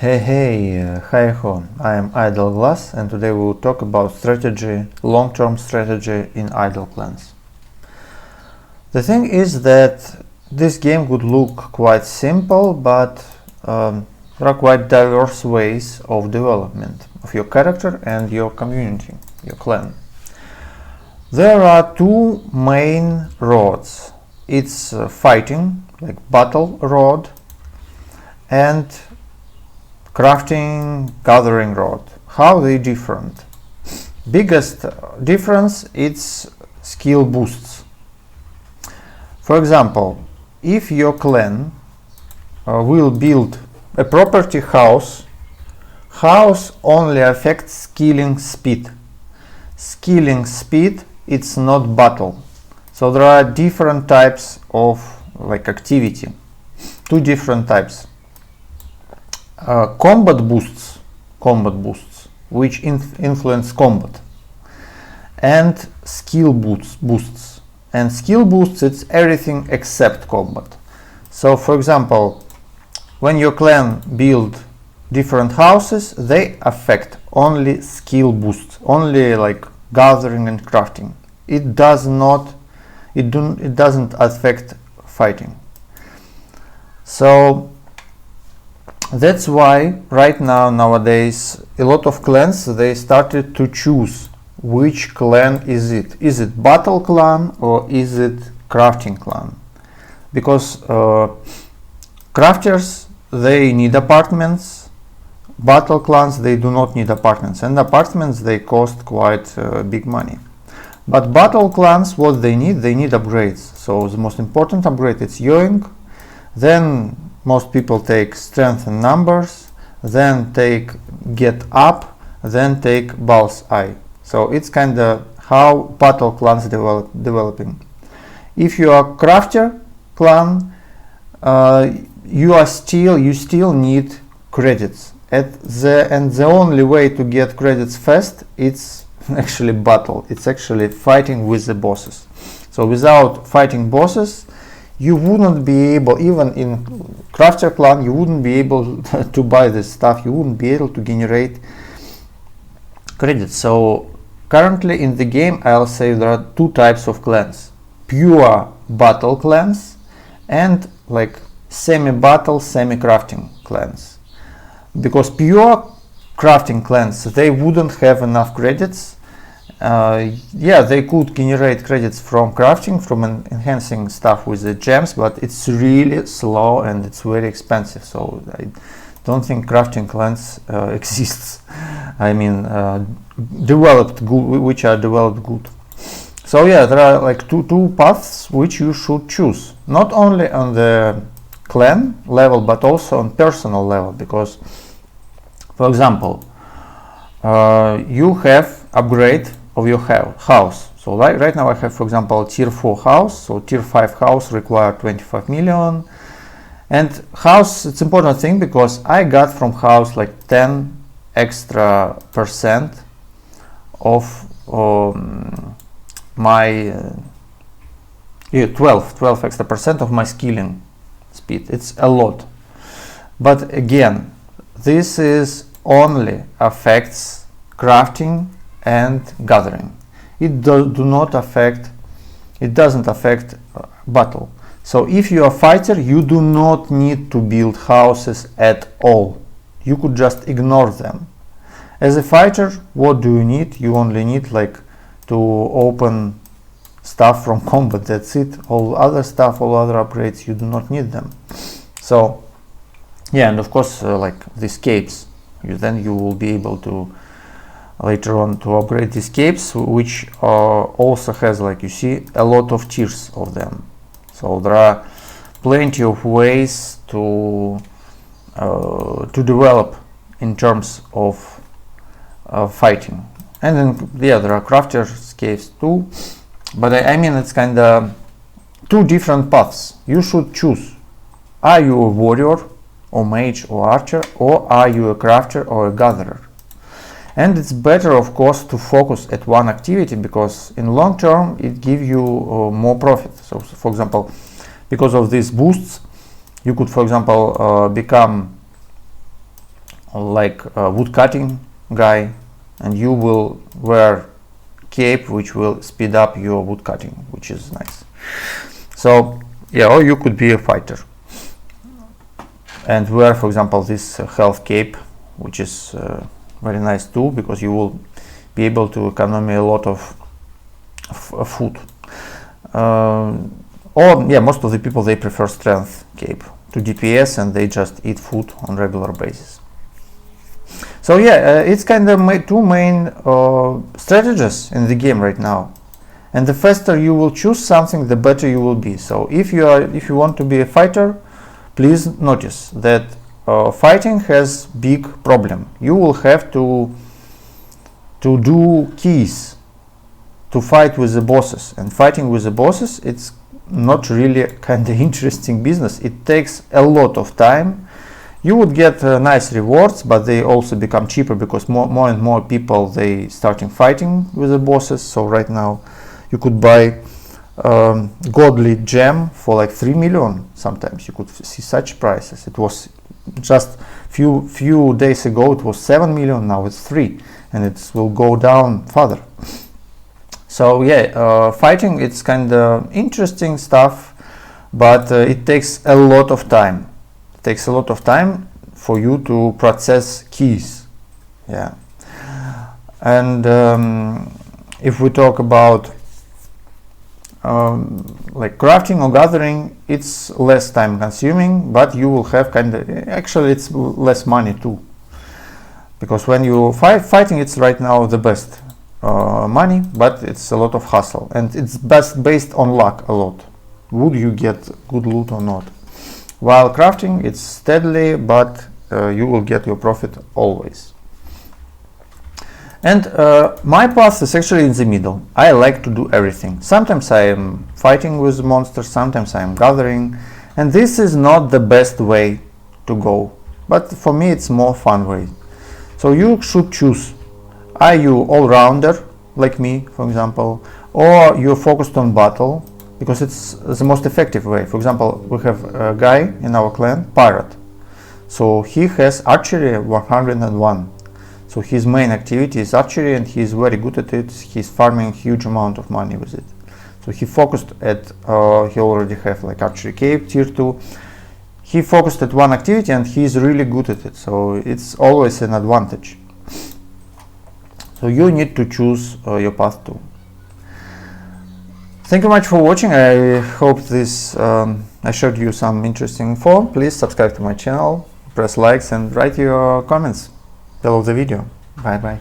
Hi ho, I am Igroglaz and today we will talk about strategy, long-term strategy in Igroglaz. The thing is that this game would look quite simple, but there are quite diverse ways of development of your character and your community, your clan. There are two main roads. It's fighting, like battle road, and crafting, gathering road. How they different? Biggest difference is skill boosts. For example, if your clan will build a property house only affects skilling speed. Skilling speed, it's not battle. So there are different types of activity. Two different types. Combat boosts, which influence combat, and skill boosts. And skill boosts, it's everything except combat. So, for example, when your clan build different houses, they affect only skill boosts, only like gathering and crafting. It doesn't affect fighting. So that's why right now, nowadays, a lot of clans, they started to choose which clan is it. Is it battle clan or is it crafting clan? Because crafters, they need apartments. Battle clans, they do not need apartments. And apartments, they cost quite big money. But battle clans, what they need upgrades. So the most important upgrade is yoing. Then most people take strength and numbers, then take get up, then take Bull's Eye. So it's kind of how battle clans developing. If you are crafter clan, you still need credits. And the only way to get credits fast, it's actually battle. It's actually fighting with the bosses. So without fighting bosses, you wouldn't be able, even in crafter clan, you wouldn't be able to buy this stuff. You wouldn't be able to generate credits. So currently in the game, I'll say there are two types of clans: pure battle clans and like semi-battle, semi-crafting clans. Because pure crafting clans, they wouldn't have enough credits. Yeah, they could generate credits from crafting, from enhancing stuff with the gems, but it's really slow and it's very expensive. So I don't think crafting clans exists. I mean, developed good, which are developed good. So yeah, there are like two paths which you should choose, not only on the clan level but also on personal level. Because, for example, you have upgrade of your house. So right now I have, for example, tier 4 house. So tier 5 house require 25 million. And house, it's important thing because I got from house like 10 extra percent of my 12 extra percent of my skilling speed. It's a lot. But again, this is only affects crafting and gathering. It doesn't affect battle. So if you are a fighter, you do not need to build houses at all. You could just ignore them. As a fighter, what do you need? You only need like to open stuff from combat. That's it. All other stuff, all other upgrades, you do not need them. So yeah, and of course like the escapes, then you will be able to later on to upgrade the escapes, which also has, like you see, a lot of tiers of them. So there are plenty of ways to develop in terms of fighting. And then yeah, there are crafter escapes too. But I mean, it's kind of two different paths. You should choose: are you a warrior or mage or archer, or are you a crafter or a gatherer? And it's better, of course, to focus at one activity, because in long term it gives you more profit. So for example, because of these boosts, you could, for example, become like a wood cutting guy, and you will wear cape which will speed up your wood cutting, which is nice. So yeah, or you could be a fighter and wear, for example, this health cape, which is very nice too, because you will be able to economy a lot of food. Or yeah, most of the people, they prefer strength cape to DPS, and they just eat food on regular basis. So yeah, it's kind of two main strategies in the game right now, and the faster you will choose something, the better you will be. So if you want to be a fighter, please notice that fighting has big problem. You will have to do keys to fight with the bosses, and fighting with the bosses, it's not really kind of interesting business. It takes a lot of time. You would get nice rewards, but they also become cheaper because more and more people, they starting fighting with the bosses. So right now you could buy godly gem for like 3 million. Sometimes you could see such prices. It was just few days ago, it was 7 million, now it's 3, and it will go down further. So yeah, fighting, it's kind of interesting stuff, but it takes a lot of time. It takes a lot of time for you to process keys. Yeah. And if we talk about like crafting or gathering, it's less time consuming, but you will have kind of, actually it's less money too, because when you fighting, it's right now the best money, but it's a lot of hustle, and it's based on luck a lot. Would you get good loot or not? While crafting, it's steadily, but you will get your profit always. And my path is actually in the middle. I like to do everything. Sometimes I am fighting with monsters, sometimes I am gathering, and this is not the best way to go, but for me it's more fun way. So you should choose. Are you all-rounder like me, for example, or you're focused on battle, because it's the most effective way. For example, we have a guy in our clan, Pirate, so he has archery 101. So his main activity is archery, and he's very good at it. He's farming huge amount of money with it. So he focused at, he already have like archery cape, tier 2. He focused at one activity and he's really good at it. So it's always an advantage. So you need to choose your path too. Thank you much for watching. I hope this, I showed you some interesting info. Please subscribe to my channel, press likes, and write your comments below the video. Bye bye.